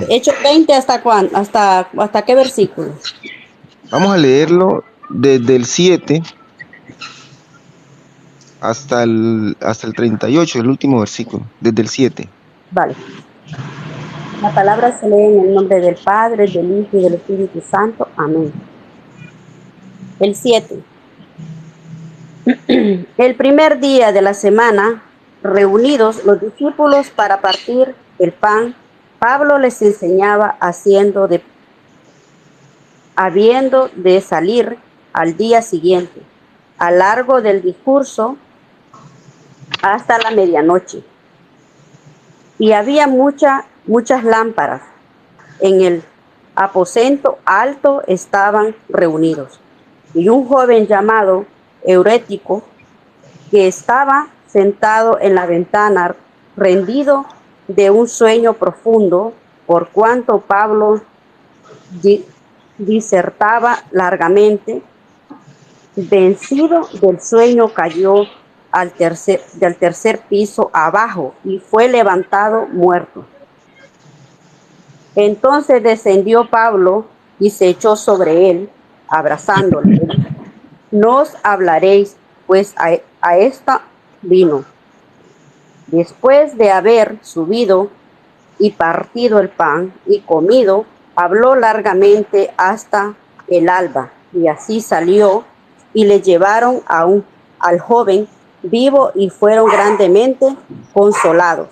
Hechos 20, ¿hasta cuándo? ¿Hasta qué versículo? Vamos a leerlo desde el 7 hasta el 38, el último versículo, desde el 7. Vale. La palabra se lee en el nombre del Padre, del Hijo y del Espíritu Santo. Amén. El 7. El primer día de la semana, reunidos los discípulos para partir el pan, Pablo les enseñaba habiendo de salir al día siguiente, a lo largo del discurso hasta la medianoche. Y había muchas lámparas. En el aposento alto estaban reunidos. Y un joven llamado Eurético, que estaba sentado en la ventana, rendido de un sueño profundo, por cuanto Pablo disertaba largamente, vencido del sueño, cayó del tercer piso abajo y fue levantado muerto. Entonces descendió Pablo y se echó sobre él, abrazándole. No os hablaréis, pues a esta vino. Después de haber subido y partido el pan y comido, habló largamente hasta el alba, y así salió, y le llevaron al joven vivo y fueron grandemente consolados.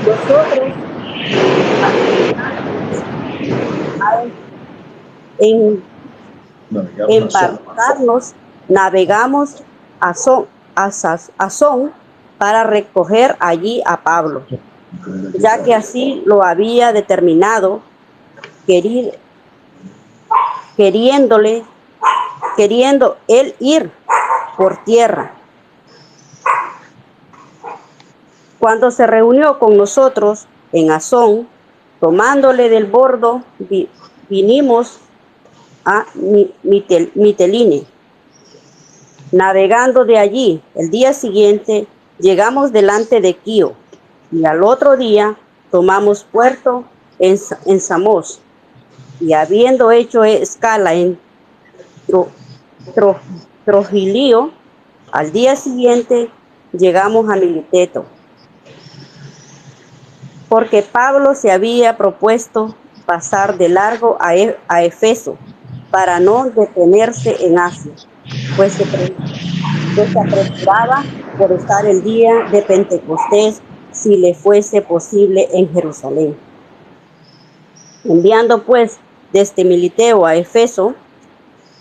Nosotros, en embarcarnos, navegamos a Asón para recoger allí a Pablo, ya que así lo había determinado, queriendo él ir por tierra. Cuando se reunió con nosotros en Asón, tomándole del bordo, vinimos a Miteline. Navegando de allí, el día siguiente llegamos delante de Quío, y al otro día tomamos puerto en Samos, y habiendo hecho escala en Trogilio, al día siguiente llegamos a Mileto, porque Pablo se había propuesto pasar de largo a Efeso para no detenerse en Asia, pues se apresuraba por estar el día de Pentecostés, si le fuese posible, en Jerusalén. Enviando pues desde Militeo a Efeso,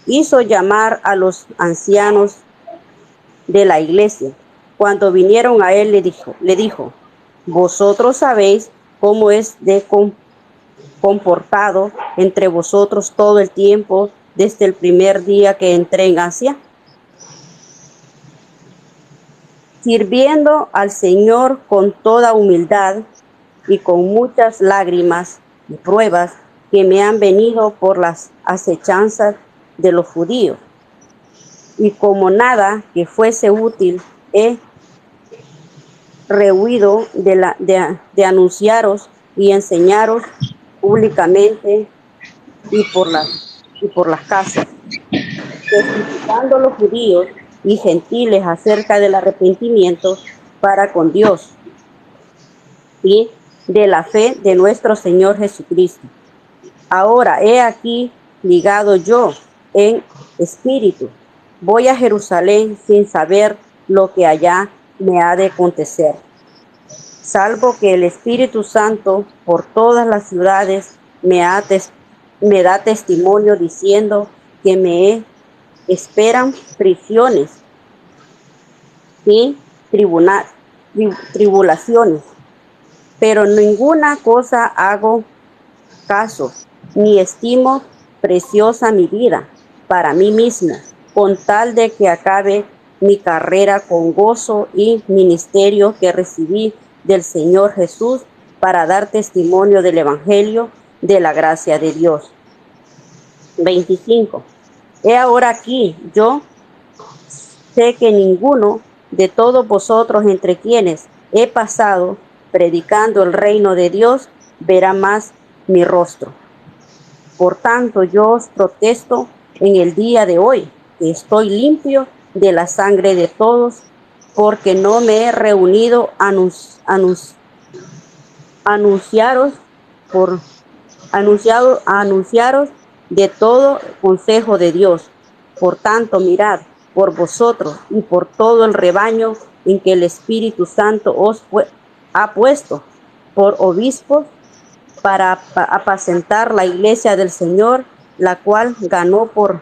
hizo llamar a los ancianos de la iglesia. Cuando vinieron a él, le dijo: vosotros sabéis cómo es de comportado entre vosotros todo el tiempo desde el primer día que entré en Asia, sirviendo al Señor con toda humildad y con muchas lágrimas y pruebas que me han venido por las acechanzas de los judíos. Y como nada que fuese útil, he rehuido de anunciaros y enseñaros públicamente y por las casas, testificando los judíos y gentiles acerca del arrepentimiento para con Dios y de la fe de nuestro Señor Jesucristo. Ahora he aquí ligado yo en espíritu. Voy a Jerusalén sin saber lo que allá me ha de acontecer, salvo que el Espíritu Santo por todas las ciudades me da testimonio diciendo que me esperan prisiones y tribulaciones, pero ninguna cosa hago caso, ni estimo preciosa mi vida para mí mismo, con tal de que acabe mi carrera con gozo y ministerio que recibí del Señor Jesús para dar testimonio del Evangelio de la gracia de Dios. 25. He ahora aquí, yo sé que ninguno de todos vosotros entre quienes he pasado predicando el reino de Dios, verá más mi rostro. Por tanto, yo os protesto en el día de hoy, que estoy limpio de la sangre de todos, porque no me he reunido a anunciaros anunciaros de todo el consejo de Dios. Por tanto, mirad por vosotros y por todo el rebaño en que el Espíritu Santo os ha puesto por obispos para apacentar la iglesia del Señor, la cual ganó por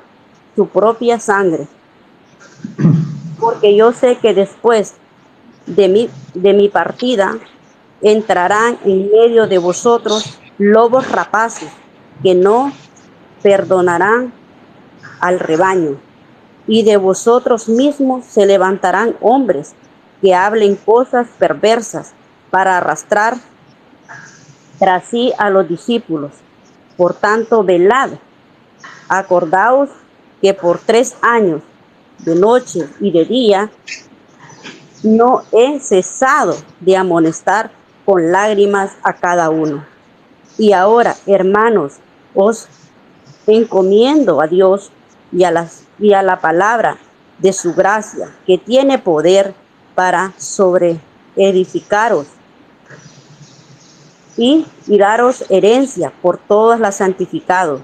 su propia sangre. Porque yo sé que después de mi partida entrarán en medio de vosotros lobos rapaces que no perdonarán al rebaño. Y de vosotros mismos se levantarán hombres que hablen cosas perversas para arrastrar tras sí a los discípulos. Por tanto, velad, acordaos que por 3 años, de noche y de día, no he cesado de amonestar con lágrimas a cada uno. Y ahora, hermanos, os encomiendo a Dios y a la palabra de su gracia, que tiene poder para sobreedificaros y daros herencia por todas las santificados.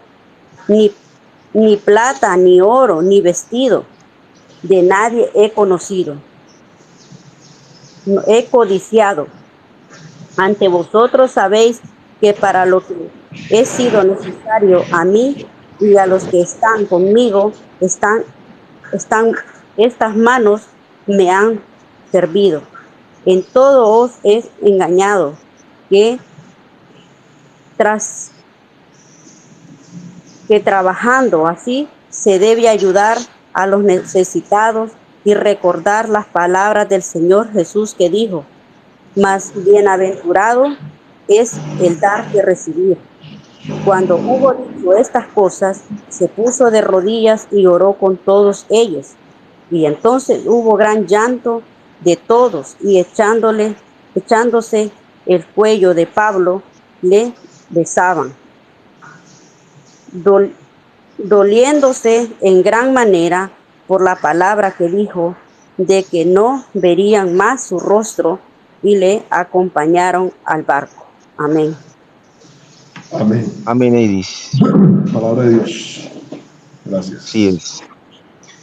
Ni plata, ni oro, ni vestido de nadie he conocido, no he codiciado. Ante vosotros sabéis que para lo que he sido necesario a mí y a los que están conmigo, estas manos me han servido. En todo os he engañado, que trabajando así se debe ayudar a los necesitados y recordar las palabras del Señor Jesús, que dijo: más bienaventurado es el dar que recibir. Cuando hubo dicho estas cosas, se puso de rodillas y oró con todos ellos. Y entonces hubo gran llanto de todos, y echándose el cuello de Pablo, le besaban, doliéndose en gran manera por la palabra que dijo, de que no verían más su rostro, y le acompañaron al barco. Amén. Amén. Amén, Eidis. Palabra de Dios. Gracias. Sí es.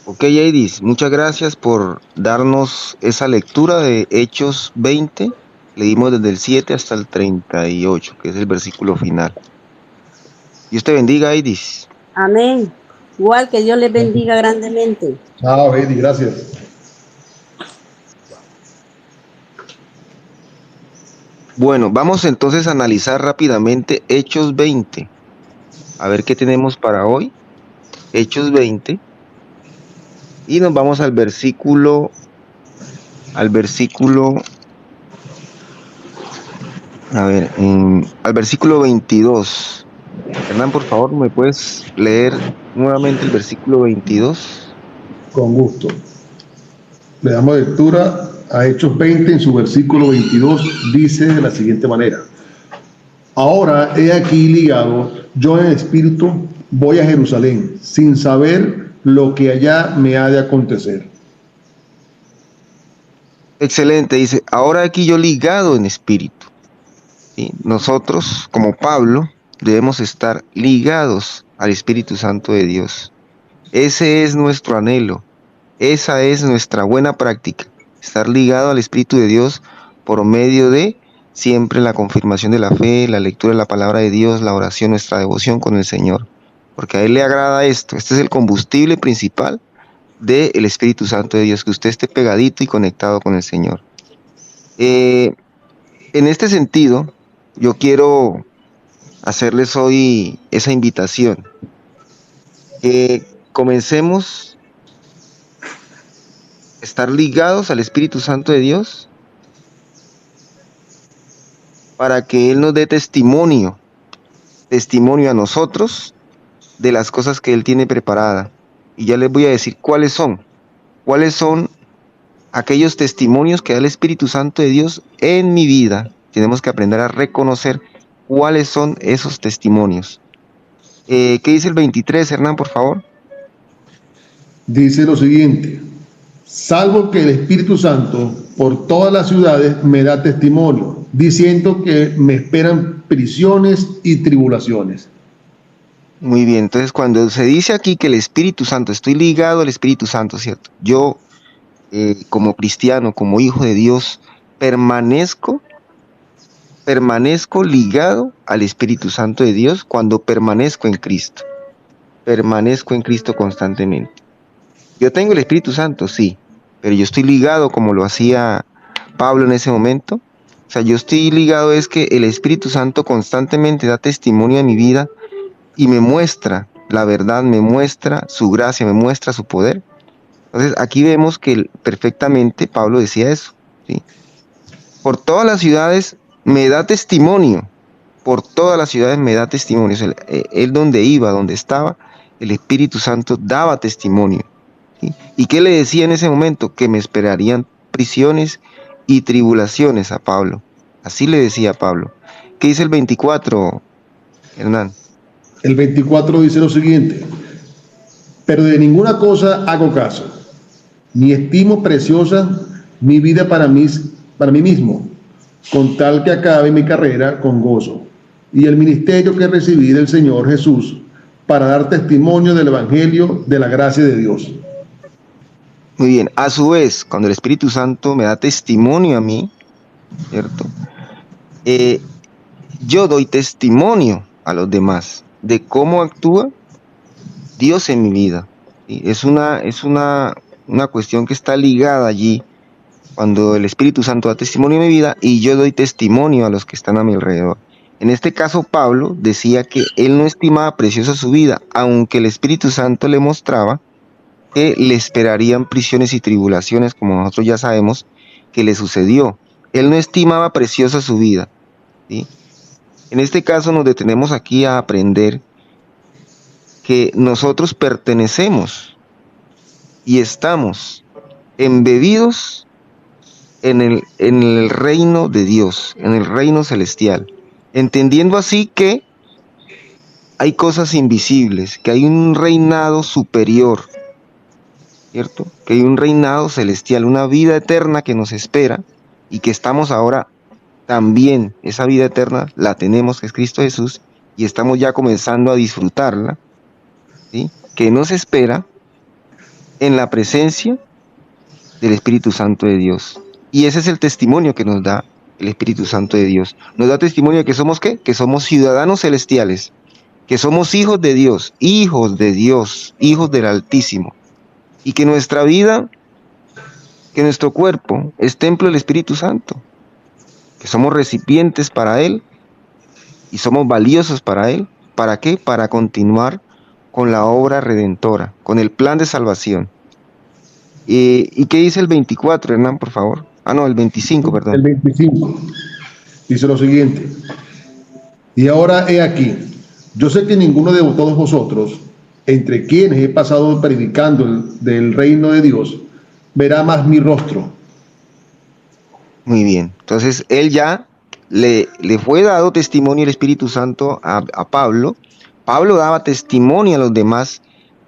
Ok, Eidis, muchas gracias por darnos esa lectura de Hechos 20. Leímos desde el 7 hasta el 38, que es el versículo final. Dios te bendiga, Eidis. Amén. Igual, que Dios les bendiga grandemente. Chao, Eddie, gracias. Bueno, vamos entonces a analizar rápidamente Hechos 20. A ver qué tenemos para hoy. Hechos 20. Y nos vamos al versículo, al versículo 22. Hernán, por favor, ¿me puedes leer nuevamente el versículo 22? Con gusto. Le damos lectura a Hechos 20 en su versículo 22. Dice de la siguiente manera: ahora he aquí ligado, yo en espíritu voy a Jerusalén, sin saber lo que allá me ha de acontecer. Excelente, dice, ahora aquí yo ligado en espíritu. ¿Sí? Nosotros, como Pablo, debemos estar ligados al Espíritu Santo de Dios. Ese es nuestro anhelo, esa es nuestra buena práctica, estar ligado al Espíritu de Dios por medio de siempre la confirmación de la fe, la lectura de la palabra de Dios, la oración, nuestra devoción con el Señor, porque a Él le agrada esto. Este es el combustible principal del Espíritu Santo de Dios, que usted esté pegadito y conectado con el Señor. En este sentido, yo quiero hacerles hoy esa invitación, que comencemos a estar ligados al Espíritu Santo de Dios para que Él nos dé testimonio a nosotros de las cosas que Él tiene preparada. Y ya les voy a decir cuáles son aquellos testimonios que da el Espíritu Santo de Dios en mi vida tenemos que aprender a reconocer cuáles son esos testimonios. ¿Qué dice el 23, Hernán, por favor? Dice lo siguiente: salvo que el Espíritu Santo por todas las ciudades me da testimonio, diciendo que me esperan prisiones y tribulaciones. Muy bien, entonces cuando se dice aquí que el Espíritu Santo, estoy ligado al Espíritu Santo, ¿cierto? Yo, como cristiano, como hijo de Dios, permanezco ligado al Espíritu Santo de Dios cuando permanezco en Cristo. Permanezco en Cristo constantemente. Yo tengo el Espíritu Santo, sí, pero yo estoy ligado como lo hacía Pablo en ese momento. O sea, yo estoy ligado es que el Espíritu Santo constantemente da testimonio de mi vida y me muestra la verdad, me muestra su gracia, me muestra su poder. Entonces aquí vemos que perfectamente Pablo decía eso, ¿sí? Por todas las ciudades me da testimonio, por todas las ciudades me da testimonio. O sea, él donde iba, donde estaba, el Espíritu Santo daba testimonio, ¿sí? ¿Y qué le decía en ese momento? Que me esperarían prisiones y tribulaciones a Pablo. Así le decía a Pablo. ¿Qué dice el 24, Hernán? El 24 dice lo siguiente: pero de ninguna cosa hago caso, ni estimo preciosa mi vida para mí mismo, con tal que acabe mi carrera con gozo y el ministerio que recibí del Señor Jesús para dar testimonio del Evangelio de la gracia de Dios. Muy bien, a su vez, cuando el Espíritu Santo me da testimonio a mí, ¿cierto? Yo doy testimonio a los demás de cómo actúa Dios en mi vida. ¿Sí? Es una cuestión que está ligada allí cuando el Espíritu Santo da testimonio en mi vida y yo doy testimonio a los que están a mi alrededor. En este caso, Pablo decía que él no estimaba preciosa su vida, aunque el Espíritu Santo le mostraba que le esperarían prisiones y tribulaciones, como nosotros ya sabemos que le sucedió. Él no estimaba preciosa su vida, ¿sí? En este caso nos detenemos aquí a aprender que nosotros pertenecemos y estamos embebidos en el reino de Dios, en el reino celestial, entendiendo así que hay cosas invisibles, que hay un reinado superior, ¿cierto? Que hay un reinado celestial, una vida eterna que nos espera y que estamos ahora también, esa vida eterna la tenemos, que es Cristo Jesús, y estamos ya comenzando a disfrutarla, ¿sí? Que nos espera en la presencia del Espíritu Santo de Dios. Y ese es el testimonio que nos da el Espíritu Santo de Dios. Nos da testimonio de que somos ¿qué? Que somos ciudadanos celestiales, que somos hijos de Dios, hijos del Altísimo. Y que nuestra vida, que nuestro cuerpo es templo del Espíritu Santo, que somos recipientes para Él y somos valiosos para Él. ¿Para qué? Para continuar con la obra redentora, con el plan de salvación. ¿Y qué dice el 24, Hernán, por favor? No, el 25, perdón. El 25 dice lo siguiente: y ahora he aquí, yo sé que ninguno de todos vosotros, entre quienes he pasado predicando del reino de Dios, verá más mi rostro. Muy bien, entonces él ya le fue dado testimonio el Espíritu Santo a Pablo. Pablo daba testimonio a los demás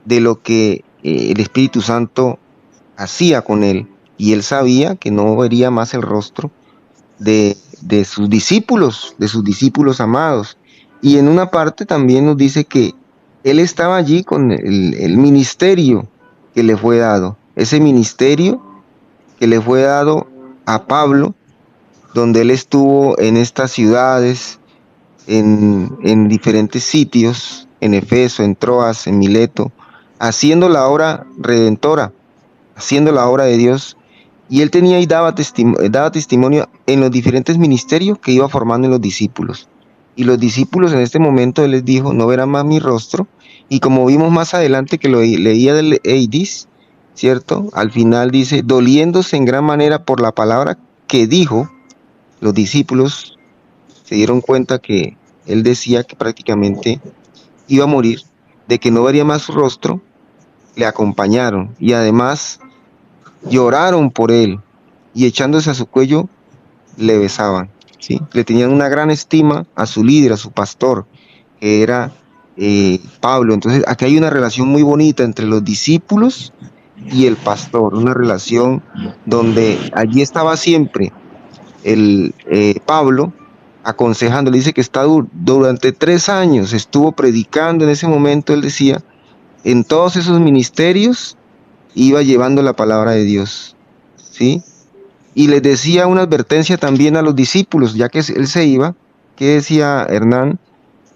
de lo que el Espíritu Santo hacía con él, y él sabía que no vería más el rostro de sus discípulos amados. Y en una parte también nos dice que él estaba allí con el ministerio que le fue dado, ese ministerio que le fue dado a Pablo, donde él estuvo en estas ciudades, en diferentes sitios, en Efeso, en Troas, en Mileto, haciendo la obra redentora, haciendo la obra de Dios. Y él tenía y daba testimonio en los diferentes ministerios que iba formando en los discípulos. Y los discípulos en este momento él les dijo: no verán más mi rostro. Y como vimos más adelante que lo leía del Eidis, ¿cierto? Al final dice: doliéndose en gran manera por la palabra que dijo. Los discípulos se dieron cuenta que él decía que prácticamente iba a morir, de que no vería más su rostro, le acompañaron y además lloraron por él y echándose a su cuello le besaban. ¿sí? Le tenían una gran estima a su líder, a su pastor, que era Pablo. Entonces, aquí hay una relación muy bonita entre los discípulos y el pastor, una relación donde allí estaba siempre el Pablo aconsejándole. Dice que está durante 3 años, estuvo predicando. En ese momento él decía, en todos esos ministerios iba llevando la palabra de Dios, ¿sí? Y les decía una advertencia también a los discípulos, ya que él se iba. ¿Qué decía Hernán?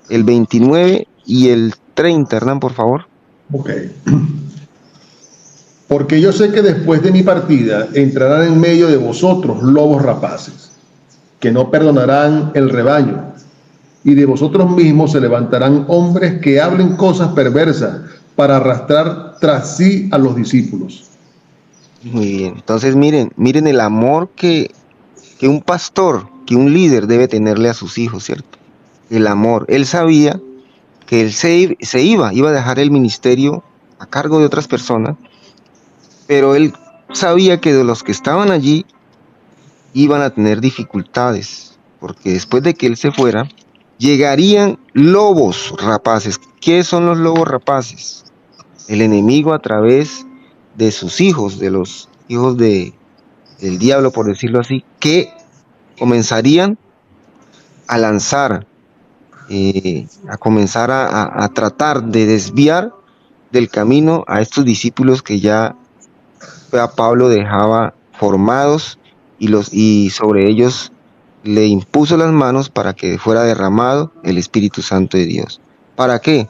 El 29 y el 30, Hernán, por favor. Ok. Porque yo sé que después de mi partida entrarán en medio de vosotros lobos rapaces, que no perdonarán el rebaño, y de vosotros mismos se levantarán hombres que hablen cosas perversas para arrastrar tras sí a los discípulos. Muy bien. Entonces, miren el amor que un pastor, que un líder debe tenerle a sus hijos, ¿cierto? El amor. Él sabía que él iba a dejar el ministerio a cargo de otras personas, pero él sabía que de los que estaban allí iban a tener dificultades, porque después de que él se fuera, llegarían lobos rapaces. ¿Qué son los lobos rapaces? El enemigo a través de sus hijos, de los hijos del diablo, por decirlo así, que comenzarían a lanzar, a comenzar a tratar de desviar del camino a estos discípulos que ya Pablo dejaba formados, y sobre ellos le impuso las manos para que fuera derramado el Espíritu Santo de Dios. ¿Para qué?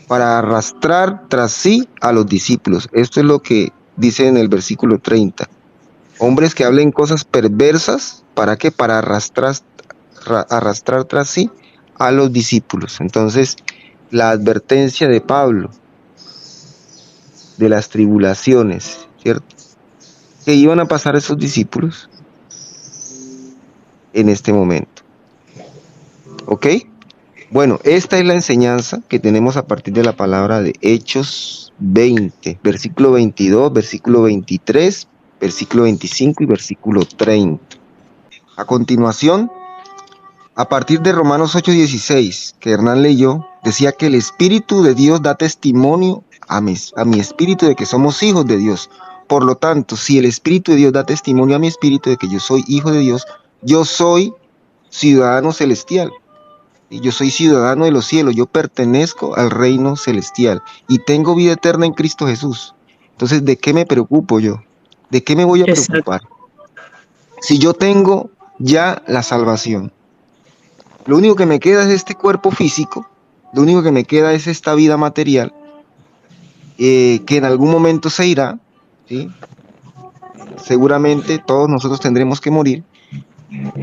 Para arrastrar tras sí a los discípulos. Esto es lo que dice en el versículo 30. Hombres que hablen cosas perversas, ¿para qué? Para arrastrar tras sí a los discípulos. Entonces, la advertencia de Pablo de las tribulaciones, ¿cierto?, que iban a pasar esos discípulos en este momento. ¿Ok? Bueno, esta es la enseñanza que tenemos a partir de la palabra de Hechos 20, versículo 22, versículo 23, versículo 25 y versículo 30. A continuación, a partir de Romanos 8:16, que Hernán leyó, decía que el Espíritu de Dios da testimonio a mi espíritu de que somos hijos de Dios. Por lo tanto, si el Espíritu de Dios da testimonio a mi espíritu de que yo soy hijo de Dios, yo soy ciudadano celestial. Y yo soy ciudadano de los cielos, yo pertenezco al reino celestial y tengo vida eterna en Cristo Jesús. Entonces, ¿de qué me preocupo yo? ¿De qué me voy a preocupar? Si yo tengo ya la salvación, lo único que me queda es este cuerpo físico, lo único que me queda es esta vida material, que en algún momento se irá, ¿sí? Seguramente todos nosotros tendremos que morir.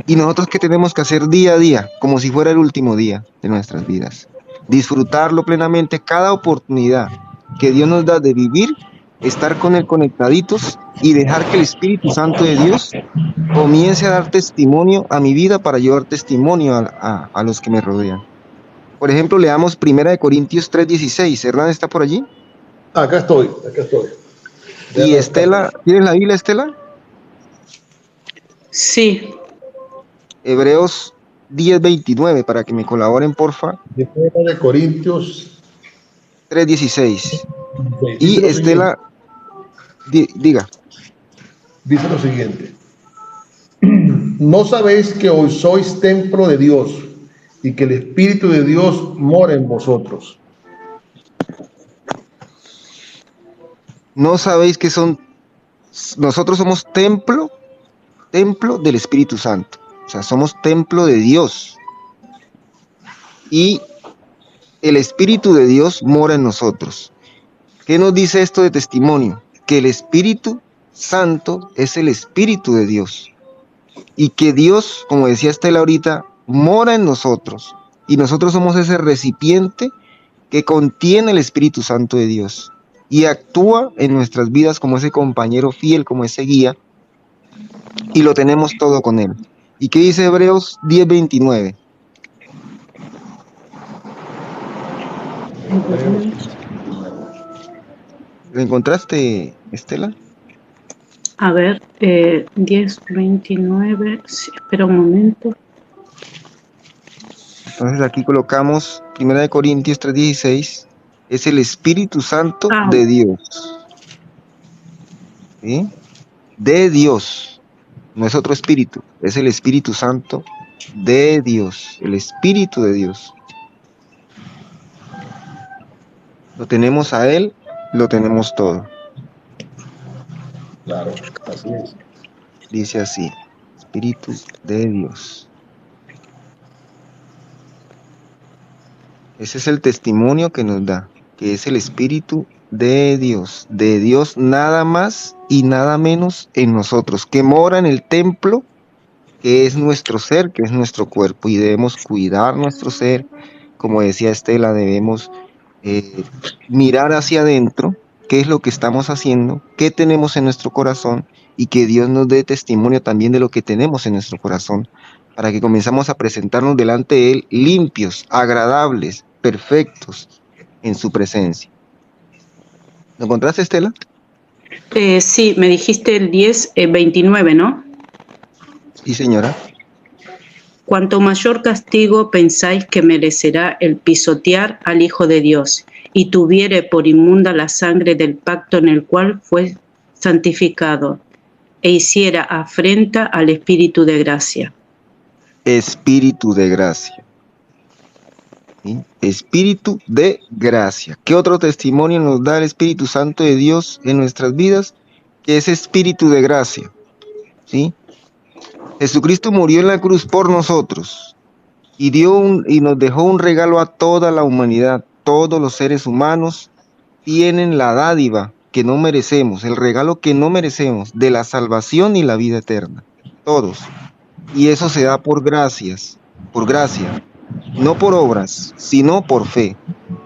¿Y nosotros qué tenemos que hacer día a día, como si fuera el último día de nuestras vidas? Disfrutarlo plenamente, cada oportunidad que Dios nos da de vivir, estar con Él conectaditos y dejar que el Espíritu Santo de Dios comience a dar testimonio a mi vida para llevar testimonio a los que me rodean. Por ejemplo, leamos 1 Corintios 3:16. ¿Hernán está por allí? Acá estoy, acá estoy. Y Estela, ¿tienes la Biblia, Estela? Sí. Hebreos 10:29, para que me colaboren, porfa. 1 Corintios 3:16. dice Y lo Estela, diga. Dice lo siguiente: ¿no sabéis que hoy sois templo de Dios y que el Espíritu de Dios mora en vosotros? ¿No sabéis que nosotros somos templo del Espíritu Santo? O sea, somos templo de Dios. Y el Espíritu de Dios mora en nosotros. ¿Qué nos dice esto de testimonio? Que el Espíritu Santo es el Espíritu de Dios. Y que Dios, como decía Estela ahorita, mora en nosotros. Y nosotros somos ese recipiente que contiene el Espíritu Santo de Dios. Y actúa en nuestras vidas como ese compañero fiel, como ese guía. Y lo tenemos todo con Él. ¿Y qué dice Hebreos 10:29? ¿Lo encontraste, Estela? A ver, 10:29, sí, espera un momento. Entonces aquí colocamos 1 Corintios 3:16, es el Espíritu Santo de Dios. ¿Sí? De Dios, no es otro espíritu, es el Espíritu Santo de Dios, el Espíritu de Dios. Lo tenemos a Él, lo tenemos todo. Claro, así es. Dice así, Espíritu de Dios. Ese es el testimonio que nos da, que es el Espíritu de Dios nada más y nada menos en nosotros, que mora en el templo, que es nuestro ser, que es nuestro cuerpo, y debemos cuidar nuestro ser, como decía Estela, debemos mirar hacia adentro, qué es lo que estamos haciendo, qué tenemos en nuestro corazón, y que Dios nos dé testimonio también de lo que tenemos en nuestro corazón, para que comenzamos a presentarnos delante de Él limpios, agradables, perfectos en su presencia. ¿Lo encontraste, Estela? Sí, me dijiste el 10:29, ¿no? Sí, señora. Cuanto mayor castigo pensáis que merecerá el pisotear al Hijo de Dios, y tuviere por inmunda la sangre del pacto en el cual fue santificado, e hiciera afrenta al Espíritu de gracia. Espíritu de gracia. ¿Sí? Espíritu de gracia. ¿Qué otro testimonio nos da el Espíritu Santo de Dios en nuestras vidas? Que es espíritu de gracia. ¿Sí? Jesucristo murió en la cruz por nosotros y nos dejó un regalo a toda la humanidad. Todos los seres humanos tienen la dádiva que no merecemos, el regalo que no merecemos de la salvación y la vida eterna. Todos. Y eso se da por gracia, no por obras, sino por fe.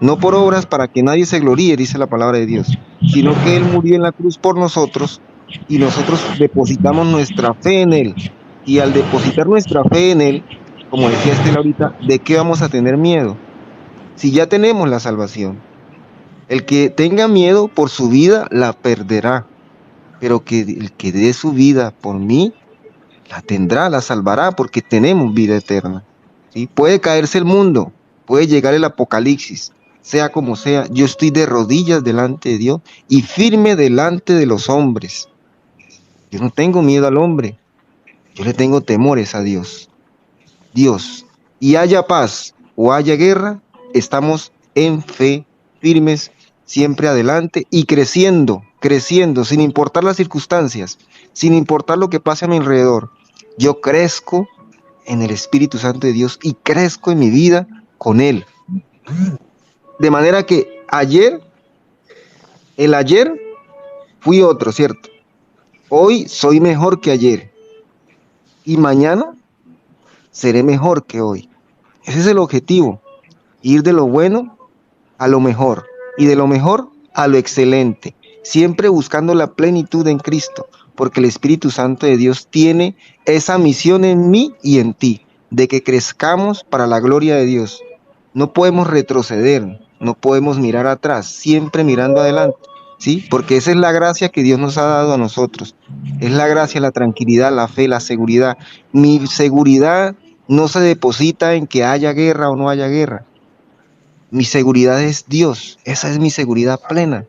No por obras para que nadie se gloríe, dice la palabra de Dios, sino que Él murió en la cruz por nosotros y nosotros depositamos nuestra fe en Él. Y al depositar nuestra fe en Él, como decía Estela ahorita, ¿de qué vamos a tener miedo? Si ya tenemos la salvación. El que tenga miedo por su vida, la perderá. Pero que el que dé su vida por mí, la tendrá, la salvará, porque tenemos vida eterna. ¿Sí? Puede caerse el mundo, puede llegar el apocalipsis, sea como sea, yo estoy de rodillas delante de Dios y firme delante de los hombres. Yo no tengo miedo al hombre, yo le tengo temores a Dios. Dios, y haya paz o haya guerra, estamos en fe, firmes, siempre adelante y creciendo, sin importar las circunstancias, sin importar lo que pase a mi alrededor. Yo crezco en el Espíritu Santo de Dios y crezco en mi vida con Él. De manera que el ayer fui otro, ¿cierto? Hoy soy mejor que ayer y mañana seré mejor que hoy. Ese es el objetivo, ir de lo bueno a lo mejor y de lo mejor a lo excelente, siempre buscando la plenitud en Cristo, porque el Espíritu Santo de Dios tiene esa misión en mí y en ti, de que crezcamos para la gloria de Dios. No podemos retroceder, no podemos mirar atrás, siempre mirando adelante, ¿sí? Porque esa es la gracia que Dios nos ha dado a nosotros. Es la gracia, la tranquilidad, la fe, la seguridad. Mi seguridad no se deposita en que haya guerra o no haya guerra. Mi seguridad es Dios, esa es mi seguridad plena.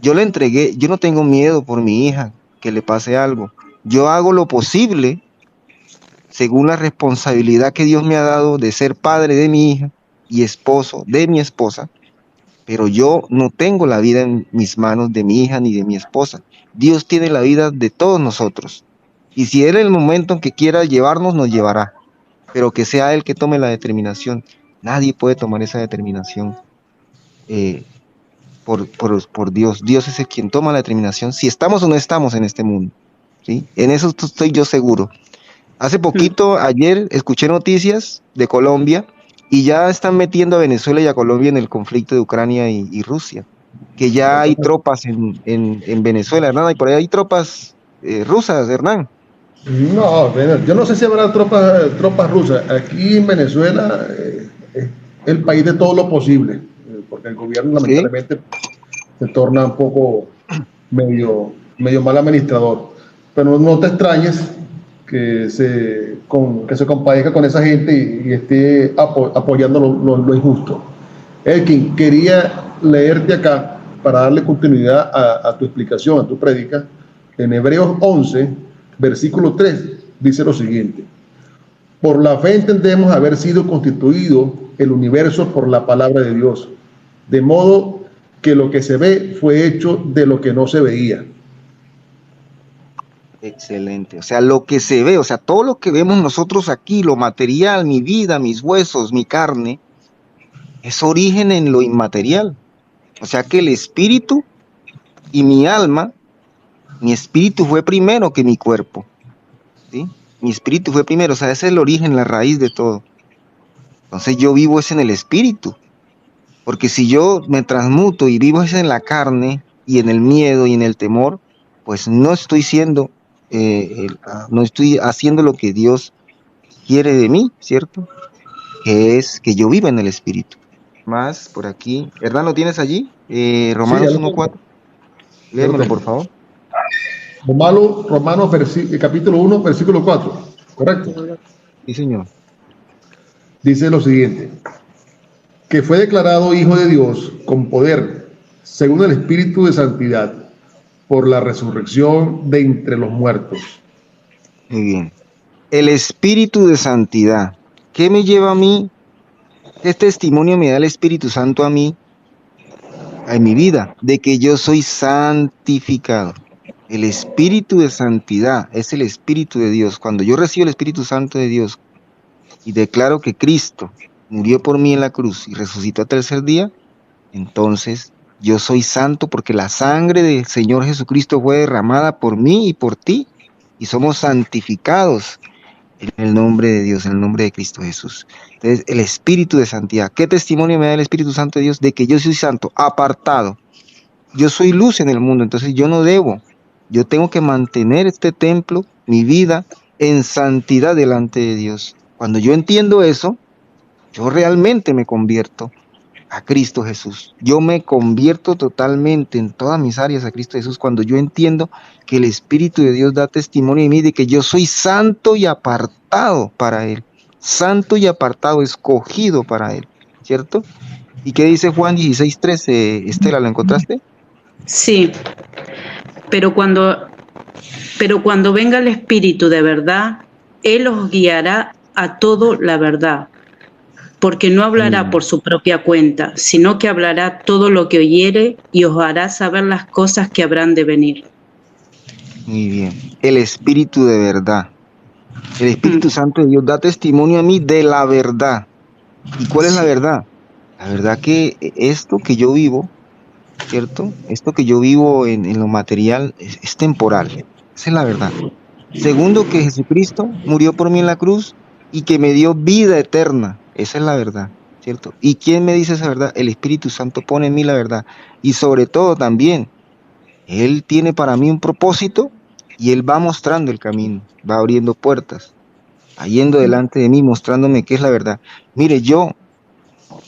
Yo le entregué, yo no tengo miedo por mi hija, que le pase algo. Yo hago lo posible, según la responsabilidad que Dios me ha dado de ser padre de mi hija y esposo de mi esposa, pero yo no tengo la vida en mis manos de mi hija ni de mi esposa. Dios tiene la vida de todos nosotros. Y si Él en el momento en que quiera llevarnos, nos llevará. Pero que sea Él que tome la determinación. Nadie puede tomar esa determinación por Dios. Dios es el quien toma la determinación si estamos o no estamos en este mundo, ¿sí? En eso estoy yo seguro. Hace poquito, ayer, escuché noticias de Colombia y ya están metiendo a Venezuela y a Colombia en el conflicto de Ucrania y Rusia. Que ya hay tropas en Venezuela, Hernán, y por ahí hay tropas rusas, Hernán. No, yo no sé si habrá tropas rusas. Aquí en Venezuela es el país de todo lo posible, porque el gobierno lamentablemente se torna un poco medio mal administrador. pero no te extrañes que se compadezca con esa gente y esté apoyando lo injusto. Elkin, quería leerte acá para darle continuidad a tu explicación, a tu prédica. En Hebreos 11, versículo 3, dice lo siguiente: por la fe entendemos haber sido constituido el universo por la palabra de Dios, de modo que lo que se ve fue hecho de lo que no se veía. Excelente. O sea, lo que se ve, o sea, todo lo que vemos nosotros aquí, lo material, mi vida, mis huesos, mi carne, es origen en lo inmaterial. O sea que el espíritu y mi alma, mi espíritu fue primero que mi cuerpo, ¿sí? Mi espíritu fue primero, o sea, ese es el origen, la raíz de todo. Entonces yo vivo es en el espíritu, porque si yo me transmuto y vivo es en la carne y en el miedo y en el temor, pues no estoy siendo, no estoy haciendo lo que Dios quiere de mí, ¿cierto? Que es que yo viva en el espíritu. Más por aquí. ¿Hernán, lo tienes allí? Romanos Sí, 1:4. Léemelo, por favor. Romanos capítulo 1, versículo 4. ¿Correcto? Sí, señor. Dice lo siguiente: que fue declarado Hijo de Dios con poder, según el Espíritu de Santidad, por la resurrección de entre los muertos. Muy bien. El Espíritu de Santidad. ¿Qué me lleva a mí? ¿Qué testimonio me da el Espíritu Santo a mí, en mi vida? De que yo soy santificado. El Espíritu de Santidad es el Espíritu de Dios. Cuando yo recibo el Espíritu Santo de Dios y declaro que Cristo murió por mí en la cruz y resucitó al tercer día, entonces yo soy santo porque la sangre del Señor Jesucristo fue derramada por mí y por ti, y somos santificados en el nombre de Dios, en el nombre de Cristo Jesús. Entonces, el Espíritu de Santidad. ¿Qué testimonio me da el Espíritu Santo de Dios? De que yo soy santo, apartado. Yo soy luz en el mundo, entonces yo tengo que mantener este templo, mi vida, en santidad delante de Dios. Cuando yo entiendo eso, yo realmente me convierto a Cristo Jesús. Yo me convierto totalmente en todas mis áreas a Cristo Jesús cuando yo entiendo que el Espíritu de Dios da testimonio de mí de que yo soy santo y apartado para Él. Santo y apartado, escogido para Él, ¿cierto? ¿Y qué dice Juan 16:13? Estela, ¿lo encontraste? Sí, pero cuando venga el Espíritu de verdad, Él os guiará a todo la verdad, porque no hablará por su propia cuenta, sino que hablará todo lo que oyere y os hará saber las cosas que habrán de venir. Muy bien. El Espíritu de verdad. El Espíritu Santo de Dios da testimonio a mí de la verdad. ¿Y cuál es la verdad? La verdad que esto que yo vivo, ¿cierto? Esto que yo vivo en lo material es temporal. Esa es la verdad. Segundo, que Jesucristo murió por mí en la cruz y que me dio vida eterna. Esa es la verdad, ¿cierto? ¿Y quién me dice esa verdad? El Espíritu Santo pone en mí la verdad. Y sobre todo también, Él tiene para mí un propósito y Él va mostrando el camino, va abriendo puertas, va yendo delante de mí, mostrándome qué es la verdad. Mire,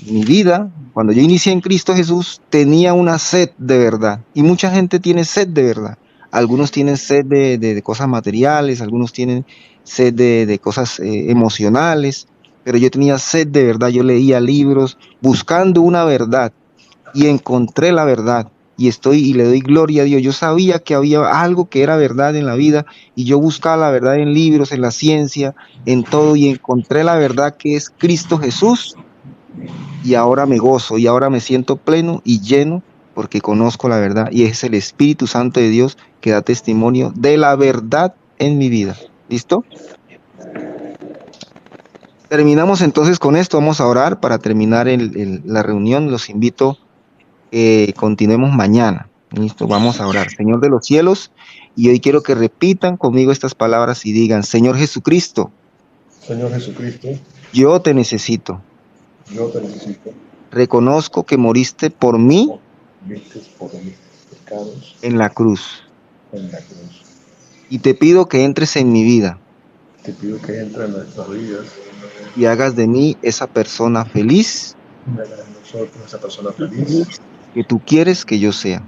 mi vida, cuando yo inicié en Cristo Jesús, tenía una sed de verdad. Y mucha gente tiene sed de verdad. Algunos tienen sed de cosas materiales, algunos tienen sed de cosas emocionales, pero yo tenía sed de verdad. Yo leía libros buscando una verdad y encontré la verdad. Y le doy gloria a Dios. Yo sabía que había algo que era verdad en la vida y yo buscaba la verdad en libros, en la ciencia, en todo, y encontré la verdad que es Cristo Jesús. Y ahora me gozo y ahora me siento pleno y lleno porque conozco la verdad y es el Espíritu Santo de Dios que da testimonio de la verdad en mi vida. ¿Listo? Terminamos entonces con esto. Vamos a orar para terminar la reunión. Los invito que continuemos mañana. ¿Listo? Vamos a orar. Señor de los cielos, y hoy quiero que repitan conmigo estas palabras y digan: Señor Jesucristo, Señor Jesucristo, yo te necesito. yo te necesito. Reconozco que moriste por mí Por mis pecados en la cruz. en la cruz. Y te pido que entres en mi vida Te pido que entre en nuestras vidas y hagas de mí esa persona feliz y hagas de nosotros esa persona feliz que tú quieres que yo sea.